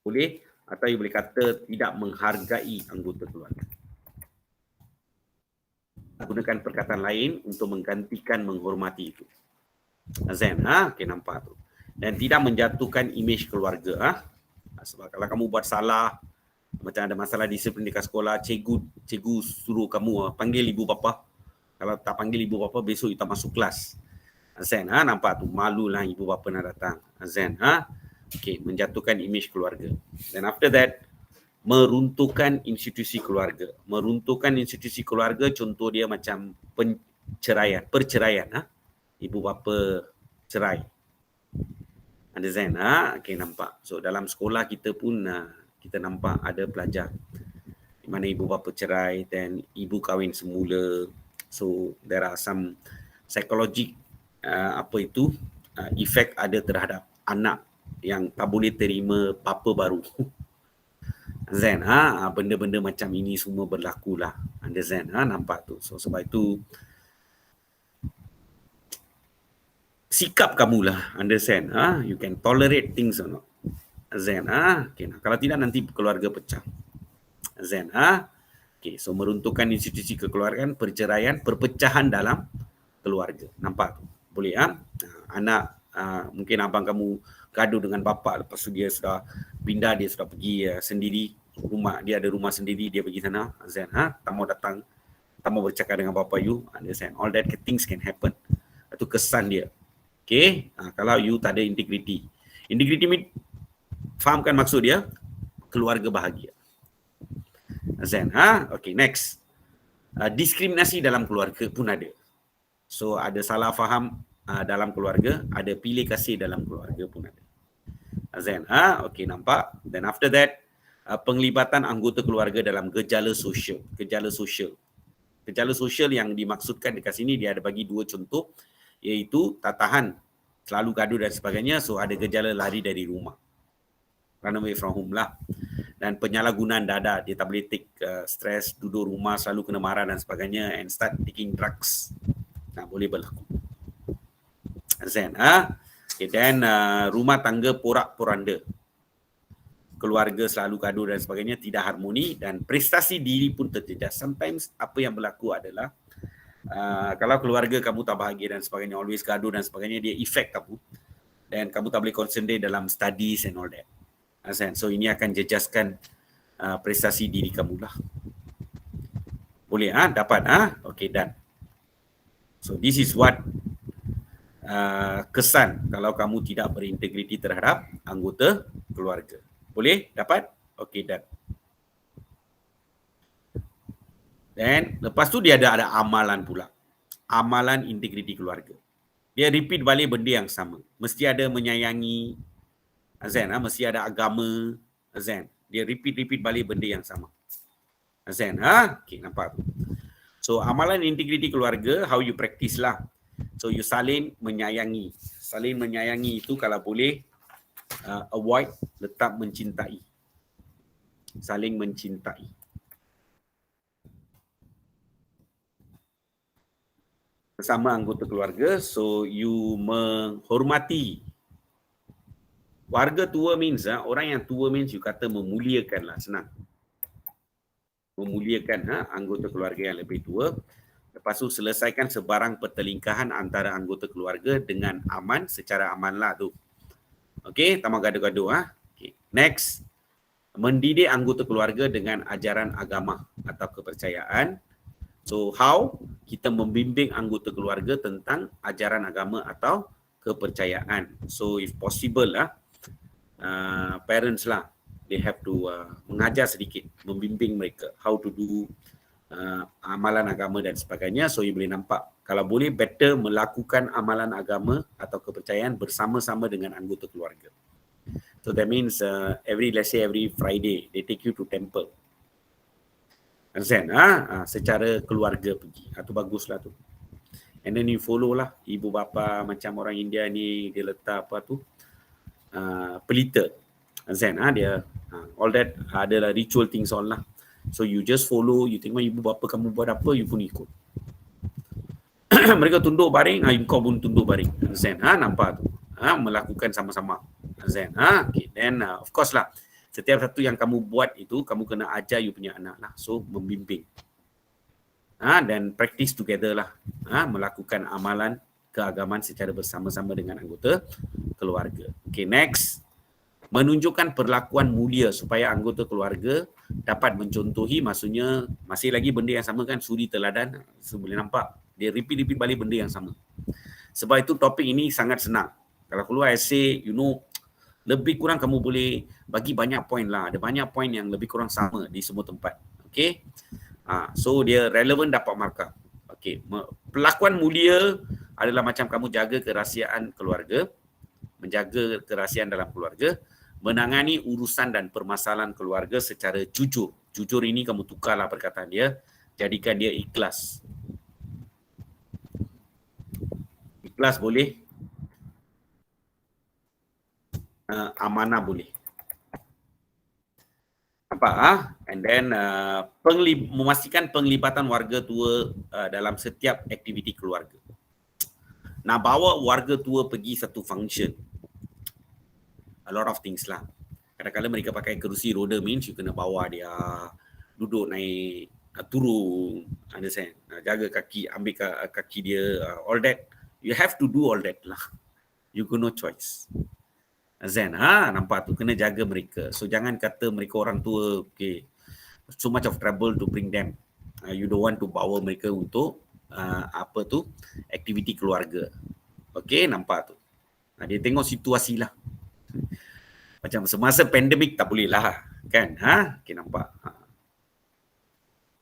Boleh, atau you boleh kata tidak menghargai anggota keluarga. Gunakan perkataan lain untuk menggantikan menghormati itu. Azan, okay, nampak tu. Dan tidak menjatuhkan imej keluarga. Sebab kalau kamu buat salah, macam ada masalah disiplin dekat sekolah, cikgu suruh kamu panggil ibu bapa. Kalau tak panggil ibu bapa, besok you tak masuk kelas. Azan, nampak tu, malulah ibu bapa nak datang. Azan, okay, menjatuhkan imej keluarga. Dan after that, meruntuhkan institusi keluarga. Meruntuhkan institusi keluarga, contoh dia macam perceraian. Ibu bapa cerai. Understand? Okay, nampak. So dalam sekolah kita pun kita nampak ada pelajar di mana ibu bapa cerai dan ibu kahwin semula. So there are some psychological efek ada terhadap anak yang tak boleh terima bapa baru. Understand? Benda-benda macam ini semua berlaku lah. Understand? Nampak tu. So sebab itu sikap kamulah, understand? You can tolerate things or not. Understand? Okay, kalau tidak nanti keluarga pecah. Understand? Okay, so meruntuhkan institusi kekeluargaan, perceraian, perpecahan dalam keluarga. Nampak tu? Boleh anak mungkin abang kamu gaduh dengan bapa, lepas tu dia sudah pindah, dia sudah pergi sendiri, dia ada rumah sendiri, dia pergi sana. Understand? Tak mau datang, tak mau bercakap dengan bapa you. Understand? All that things can happen. Itu kesan dia. Okay, kalau you tak ada integriti. Integriti fahamkan maksud dia? Keluarga bahagia. Azan, okay, next. Diskriminasi dalam keluarga pun ada. So ada salah faham dalam keluarga, ada pilih kasih dalam keluarga pun ada. Azan, okay, nampak. Then after that, penglibatan anggota keluarga dalam gejala sosial. Gejala sosial yang dimaksudkan dekat sini, dia ada bagi dua contoh, iaitu tak tahan, selalu gaduh dan sebagainya. So ada gejala lari dari rumah, run away from home lah. Dan penyalahgunaan dada, dia tak boleh take stress, duduk rumah selalu kena marah dan sebagainya, and start taking drugs. Boleh berlaku. Azan, okay, dan rumah tangga porak-poranda, keluarga selalu gaduh dan sebagainya, tidak harmoni, dan prestasi diri pun terjejas. Sometimes apa yang berlaku adalah kalau keluarga kamu tak bahagia dan sebagainya, always gaduh dan sebagainya, dia efek kamu dan kamu tak boleh concentrate dalam studies and all that. So ini akan jejaskan prestasi diri kamu lah. Boleh dapat okay, done. So this is what kesan kalau kamu tidak berintegriti terhadap anggota keluarga. Boleh dapat? Okay, done. Dan lepas tu dia ada amalan pula. Amalan integriti keluarga. Dia repeat balik benda yang sama. Mesti ada menyayangi. Azan, mesti ada agama. Azan. Dia repeat balik benda yang sama. Azan, okay, nampak tu. So amalan integriti keluarga, how you practice lah. So you saling menyayangi. Saling menyayangi itu kalau boleh avoid letak mencintai. Saling mencintai bersama anggota keluarga. So you menghormati. Warga tua means orang yang tua means you kata memuliakan lah, senang. Memuliakan anggota keluarga yang lebih tua. Lepas tu selesaikan sebarang pertelingkahan antara anggota keluarga dengan aman, secara aman lah tu. Okay, tak mau gaduh-gaduh. Okay. Next, mendidik anggota keluarga dengan ajaran agama atau kepercayaan. So how kita membimbing anggota keluarga tentang ajaran agama atau kepercayaan. So if possible parents lah, they have to mengajar sedikit, membimbing mereka how to do amalan agama dan sebagainya. So you boleh nampak, kalau boleh better melakukan amalan agama atau kepercayaan bersama-sama dengan anggota keluarga. So that means let's say every Friday they take you to temple. Understand? Secara keluarga pergi. Itu baguslah tu. And then you follow lah. Ibu bapa macam orang India ni, dia letak apa tu? Pelita. Understand? Dia all that adalah ritual things all lah. So you just follow, you tengok ibu bapa kamu buat apa, you pun ikut. Mereka tunduk baring, kau pun tunduk baring. Understand? Nampak tu. Melakukan sama-sama. Understand? Okay. Then of course lah, Setiap satu yang kamu buat itu, kamu kena ajar you punya anak lah. So, membimbing. Dan practice together lah. Melakukan amalan keagamaan secara bersama-sama dengan anggota keluarga. Okay, next. Menunjukkan perlakuan mulia supaya anggota keluarga dapat mencontohi, maksudnya masih lagi benda yang sama kan, suri teladan. So, boleh nampak dia repeat balik benda yang sama. Sebab itu topik ini sangat senang. Kalau keluar essay, lebih kurang kamu boleh bagi banyak poin lah. Ada banyak poin yang lebih kurang sama di semua tempat. Okay. So dia relevan dapat markah. Okay. Perlakuan mulia adalah macam kamu jaga kerahsiaan keluarga, menjaga kerahsiaan dalam keluarga, menangani urusan dan permasalahan keluarga secara jujur. Jujur ini kamu tukarlah perkataan dia, jadikan dia ikhlas. Ikhlas boleh, amanah boleh. Apa? And then memastikan penglibatan warga tua dalam setiap aktiviti keluarga. Nak bawa warga tua pergi satu function, a lot of things lah. Kadang-kadang mereka pakai kerusi roda, means you kena bawa dia duduk naik turun, understand, jaga kaki, ambil kaki dia, all that you have to do all that lah. You got no choice. Zen, nampak tu, kena jaga mereka. So jangan kata mereka orang tua, okay, so much of trouble to bring them. You don't want to bawa mereka untuk aktiviti keluarga. Okay, nampak tu. Dia tengok situasi lah. Macam semasa pandemik tak boleh lah, kan? Okay, nampak.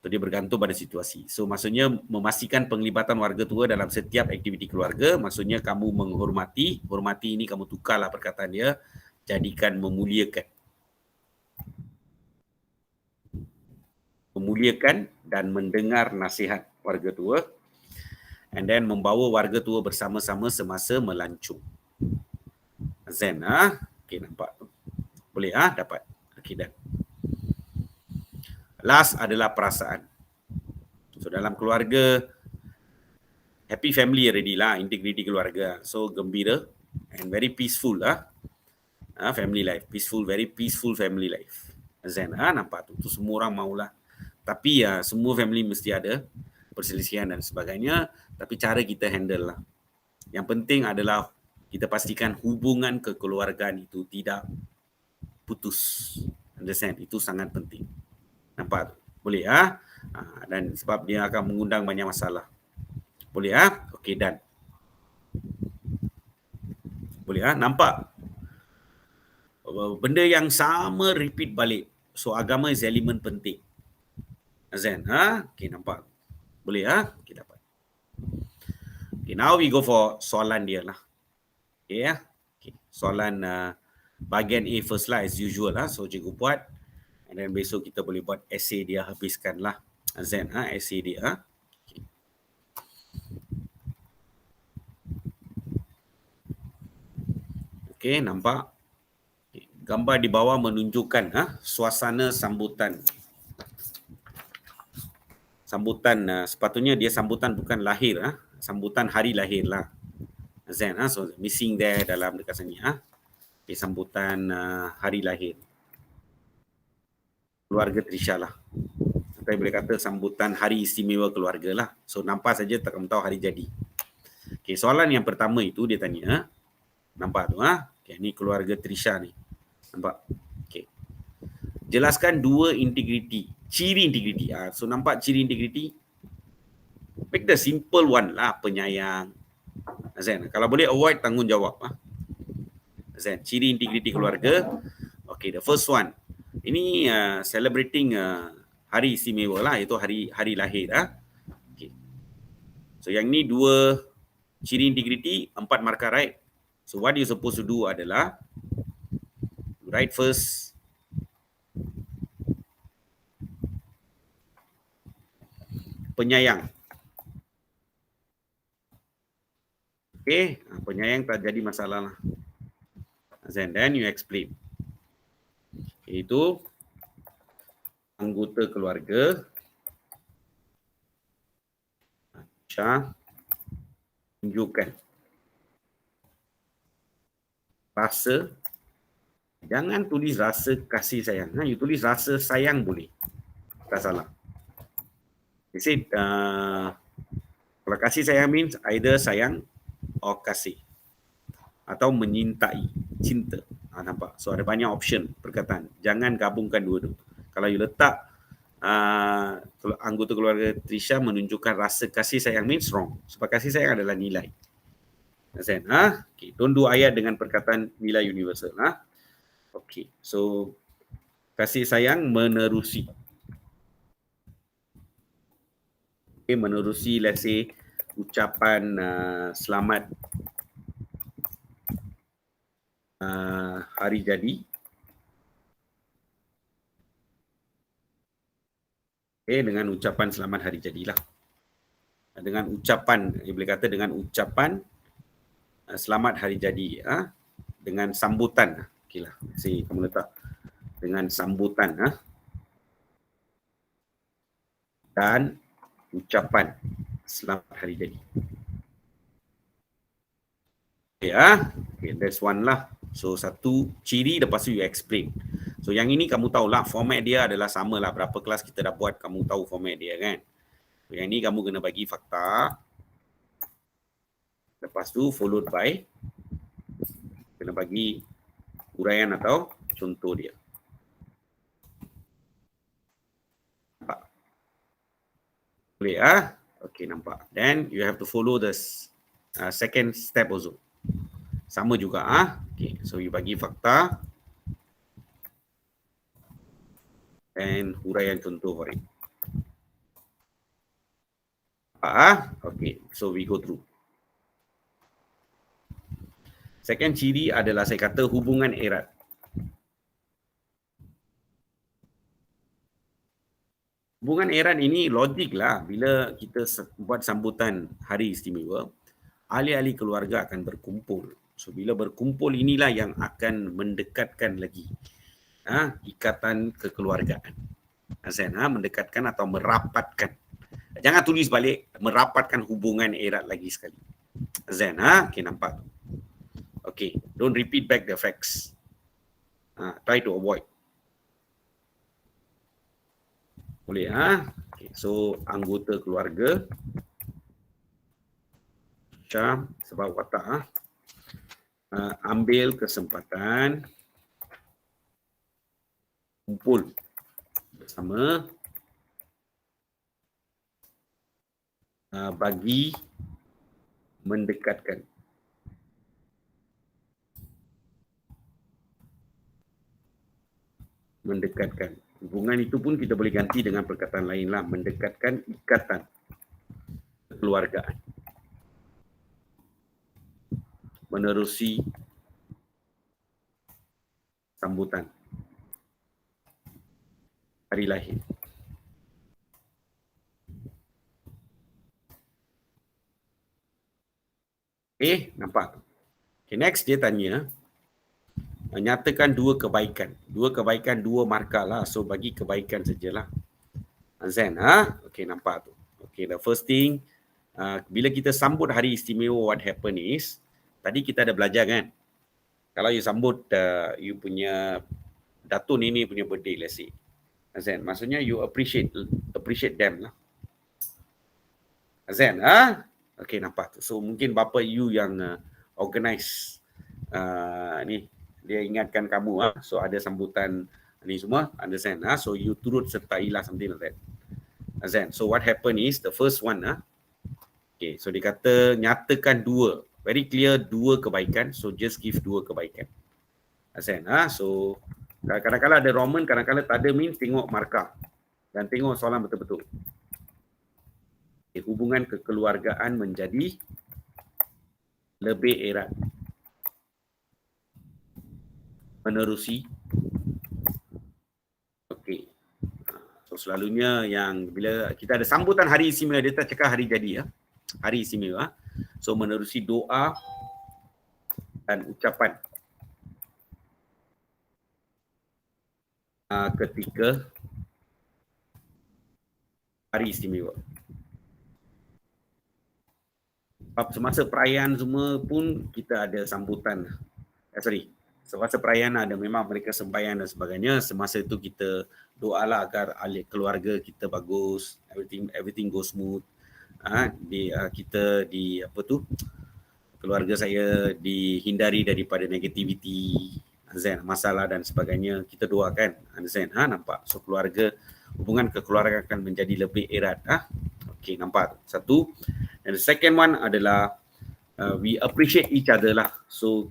So dia bergantung pada situasi. So maksudnya memastikan penglibatan warga tua dalam setiap aktiviti keluarga, maksudnya kamu hormati ini kamu tukarlah perkataan dia, jadikan memuliakan. Memuliakan dan mendengar nasihat warga tua, and then membawa warga tua bersama-sama semasa melancong. Zen, okay, nampak tu. Boleh dapat. Okay, dan last adalah perasaan. So dalam keluarga, happy family already lah, integriti keluarga. So gembira and very peaceful lah. Family life, peaceful, very peaceful family life. Zen, nampak tu. Tu semua orang maulah. Tapi semua family mesti ada perselisihan dan sebagainya. Tapi cara kita handle lah. Yang penting adalah kita pastikan hubungan kekeluargaan itu tidak putus. Understand? Itu sangat penting. Nampak? Boleh dan sebab dia akan mengundang banyak masalah. Boleh Okey, dan boleh nampak? Benda yang sama repeat balik. So agama is elemen penting. Azan, okey, nampak? Boleh okey, dapat. Okay, now we go for soalan dia lah. Okay, okay. Soalan bahagian A first lah, as usual lah. So cikgu buat, and then besok kita boleh buat essay dia, habiskan lah. Azan, essay dia. Okay, nampak? Gambar di bawah menunjukkan suasana sambutan. Sambutan, sepatutnya dia sambutan bukan lahir, sambutan hari lahir lah. Azan, so missing there dalam dekat sini. Okay, sambutan hari lahir. Keluarga Trisha lah. Saya boleh kata sambutan hari istimewa keluarga lah. So nampak saja tak kamu tahu hari jadi. Okay, soalan yang pertama itu dia tanya, nampak tu okay, ni keluarga Trisha ni. Nampak? Okay. Jelaskan dua integriti, ciri integriti. So nampak ciri integriti? Make the simple one lah, penyayang. Azan, kalau boleh avoid tanggungjawab. Azan, ciri integriti keluarga. Okay, the first one. Ini celebrating hari istimewa lah, iaitu hari lahir. Okay. So yang ni dua ciri integriti, 4 markah, right? So what you supposed to do adalah write first penyayang. Okay, penyayang tak jadi masalah lah. And then you explain. Itu anggota keluarga tunjukkan rasa Jangan tulis rasa kasih sayang. You tulis rasa sayang boleh. Tak salah. You say, kalau kasih sayang means either sayang or kasih. Atau menyintai, cinta. Nampak? So ada banyak option perkataan. Jangan gabungkan dua-dua. Kalau you letak anggota keluarga Trisha menunjukkan rasa kasih sayang means wrong. Sebab kasih sayang adalah nilai. Understand? Okay. Don't do ayat dengan perkataan nilai universal. Okay. So kasih sayang menerusi. Okay, menerusi let's say ucapan selamat hari jadi. Okay, dengan ucapan selamat hari jadilah. Dengan ucapan, boleh kata dengan ucapan selamat hari jadi. Dengan sambutan. Okay lah, kamu letak dengan sambutan. Dan ucapan selamat hari jadi. Okay, that's one lah. So satu ciri, lepas tu you explain. So yang ini kamu tahulah, format dia adalah sama lah. Berapa kelas kita dah buat, kamu tahu format dia kan. So, yang ni kamu kena bagi fakta. Lepas tu followed by, kena bagi uraian atau contoh dia. Nampak? Boleh Okay, nampak. Then you have to follow the second step also. Sama juga Okay, so you bagi fakta and huraian contoh for it. Okay, so we go through. Second ciri adalah saya kata hubungan erat. Hubungan erat ini logik lah. Bila kita buat sambutan hari istimewa, ahli-ahli keluarga akan berkumpul. So bila berkumpul inilah yang akan mendekatkan lagi ikatan kekeluargaan. Mendekatkan atau merapatkan. Jangan tulis balik merapatkan hubungan erat lagi sekali. Okay, nampak? Okay, don't repeat back the facts. Try to avoid. Boleh Okay, so anggota keluarga macam sebab watak ambil kesempatan kumpul bersama bagi mendekatkan. Mendekatkan. Hubungan itu pun kita boleh ganti dengan perkataan lain lah. Mendekatkan ikatan kekeluargaan. Menerusi sambutan hari lahir. Okay, nampak? Okay, next dia tanya, nyatakan dua kebaikan. Dua kebaikan, dua markah lah. So, bagi kebaikan sajalah. Azan, okay, nampak tu. Okay, the first thing, bila kita sambut hari istimewa, what happen is, tadi kita ada belajar kan, kalau you sambut you punya datuk nenek punya birthday, let's say. Azan, maksudnya you appreciate them lah. Azan, okay, nampak tu. So, mungkin bapa you yang organize ni, dia ingatkan kamu so ada sambutan ni semua, understand so you turut sertailah something like that. Understand? So what happen is the first one okay, so dia kata nyatakan dua, very clear dua kebaikan, so just give dua kebaikan. Understand? So kadang-kadang ada Roman, kadang-kadang tak ada, means tengok markah dan tengok soalan betul-betul. Okay, hubungan kekeluargaan menjadi lebih erat. Menerusi. Okey. So selalunya yang bila kita ada sambutan hari istimewa, dia tak cakap hari jadi hari istimewa. So menerusi doa dan ucapan ketika hari istimewa. Sebab semasa perayaan semua pun kita ada sambutan. Sorry. semasa perayaan ada memang mereka sembahyang dan sebagainya. Semasa itu kita doalah agar ahli keluarga kita bagus, everything goes smooth. Kita di apa tu, keluarga saya dihindari daripada negativiti, masalah dan sebagainya. Kita doakan, nampak. So keluarga, hubungan kekeluargaan akan menjadi lebih erat. Okey, nampak. Satu. And the second one adalah we appreciate each other lah. So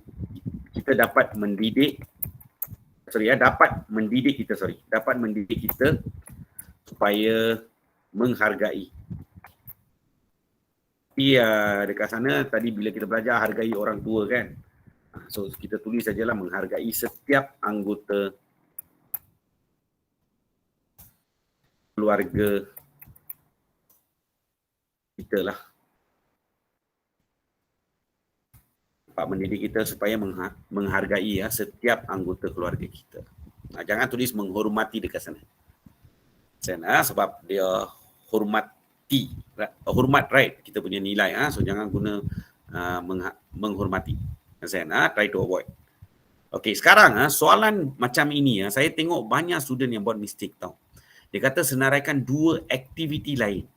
kita dapat mendidik kita supaya menghargai. Tapi dekat sana tadi bila kita belajar hargai orang tua kan. So kita tulis sajalah menghargai setiap anggota keluarga kita lah. Pak mendidik kita supaya menghargai setiap anggota keluarga kita. Jangan tulis menghormati dekat sana. Sebab dia hormat, right, kita punya nilai. So jangan guna menghormati. Try to avoid. Okey, sekarang soalan macam ini saya tengok banyak student yang buat mistake tau. Dia kata senaraikan dua aktiviti lain.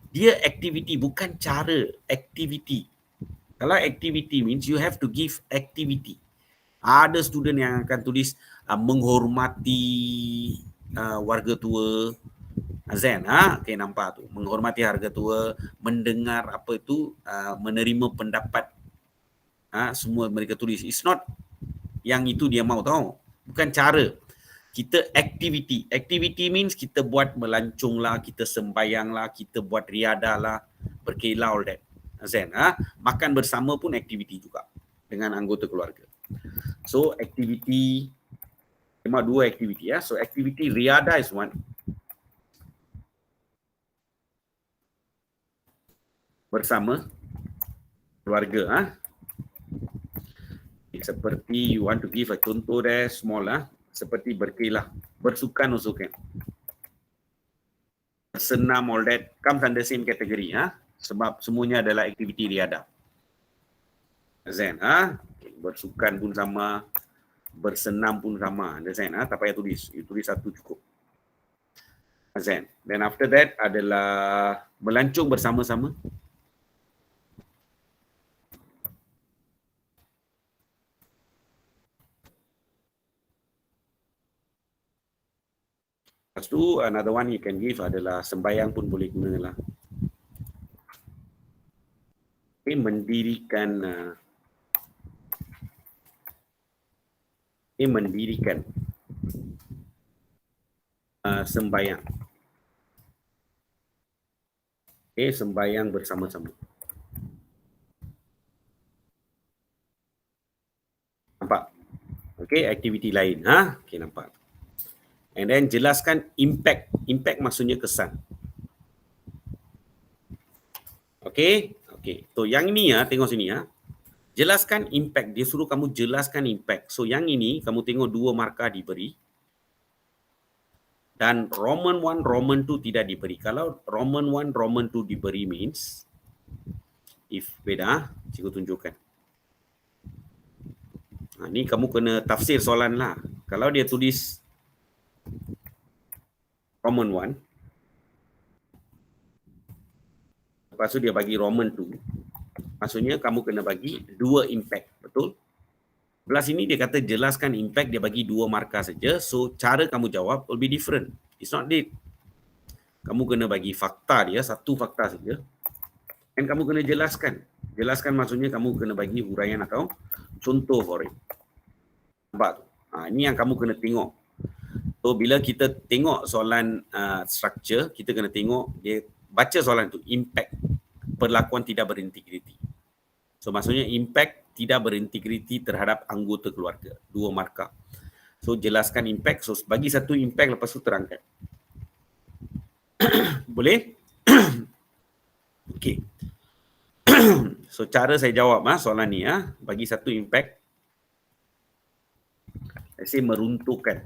Dia aktiviti, bukan cara, aktiviti. Kalau aktiviti means you have to give activity. Ada student yang akan tulis menghormati warga tua. Okay, nampak tu. Menghormati harga tua, mendengar apa itu, menerima pendapat. Semua mereka tulis. It's not yang itu dia mau tahu. Bukan cara. Kita aktiviti. Aktiviti means kita buat melancung lah, kita sembayang lah, kita buat riadah lah, berkilau that. Makan bersama pun aktiviti juga dengan anggota keluarga. So aktiviti, cuma dua aktiviti So aktiviti riadah is one. Bersama keluarga. Seperti you want to give a contoh there, small seperti berkelah, bersukan also kan. Senam, all that comes under same category sebab semuanya adalah aktiviti riadah. Bersukan pun sama, bersenam pun sama. Tak payah tulis, you tulis satu cukup. Then after that adalah melancung bersama-sama. Lepas tu another one you can give adalah sembayang pun boleh gunalah. Mendirikan sembayang. Sembayang bersama-sama. Nampak? Aktiviti lain. Nampak. And then jelaskan impact. Impact maksudnya kesan. Okay. So yang ini tengok sini jelaskan impact. Dia suruh kamu jelaskan impact. So yang ini kamu tengok dua markah diberi. Dan Roman 1, Roman 2 tidak diberi. Kalau Roman 1, Roman 2 diberi means, if, cikgu tunjukkan. Ni kamu kena tafsir soalan lah. Kalau dia tulis Roman 1, lepas tu dia bagi Roman 2, maksudnya kamu kena bagi dua impact, betul? Belah sini dia kata jelaskan impact, dia bagi dua markah saja. So cara kamu jawab will be different. It's not it. Kamu kena bagi fakta dia, satu fakta saja. Dan kamu kena jelaskan. Jelaskan maksudnya kamu kena bagi huraian atau contoh for it. Nampak tu? Ini yang kamu kena tengok. So bila kita tengok soalan structure, kita kena tengok dia baca soalan tu, impact, perlakuan tidak berintegriti. So maksudnya impact tidak berintegriti terhadap anggota keluarga. Dua markah. So jelaskan impact. So bagi satu impact, lepas tu terangkan. Boleh? Okay. So cara saya jawab soalan ni bagi satu impact. Saya meruntuhkan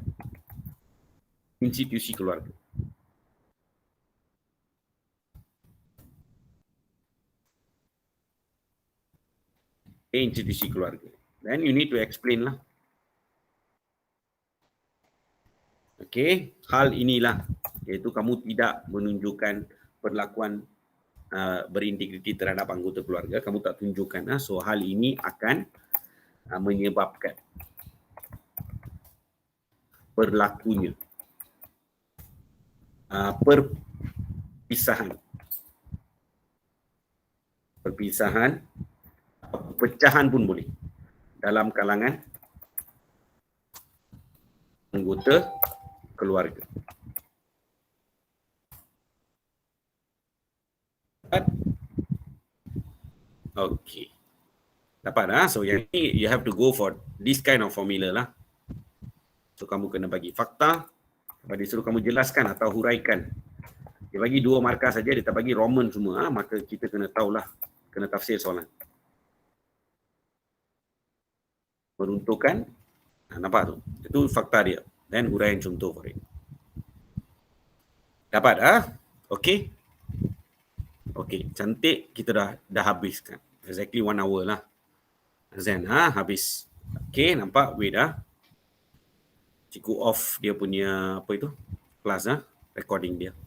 institusi keluarga. Institusi keluarga. Then you need to explain lah. Okey, hal inilah iaitu kamu tidak menunjukkan perlakuan berintegriti terhadap anggota keluarga, kamu tak tunjukkan. So hal ini akan menyebabkan berlakunya perpisahan, pecahan pun boleh dalam kalangan anggota keluarga. Okey. Dapat so yang ni you have to go for this kind of formula lah. So kamu kena bagi fakta, lepas dia suruh kamu jelaskan atau huraikan. Dia bagi 2 markah saja, dia tak bagi Roman semua, maka kita kena tahulah, kena tafsir soalan. Meruntuhkan, nampak tu? Itu fakta dia. Dan huraian contoh for it. Dapat Okey. Okey, cantik, kita dah habiskan. Exactly 1 hour lah. Zen habis. Okey, nampak wait Cikgu off dia punya apa itu? Kelas recording dia.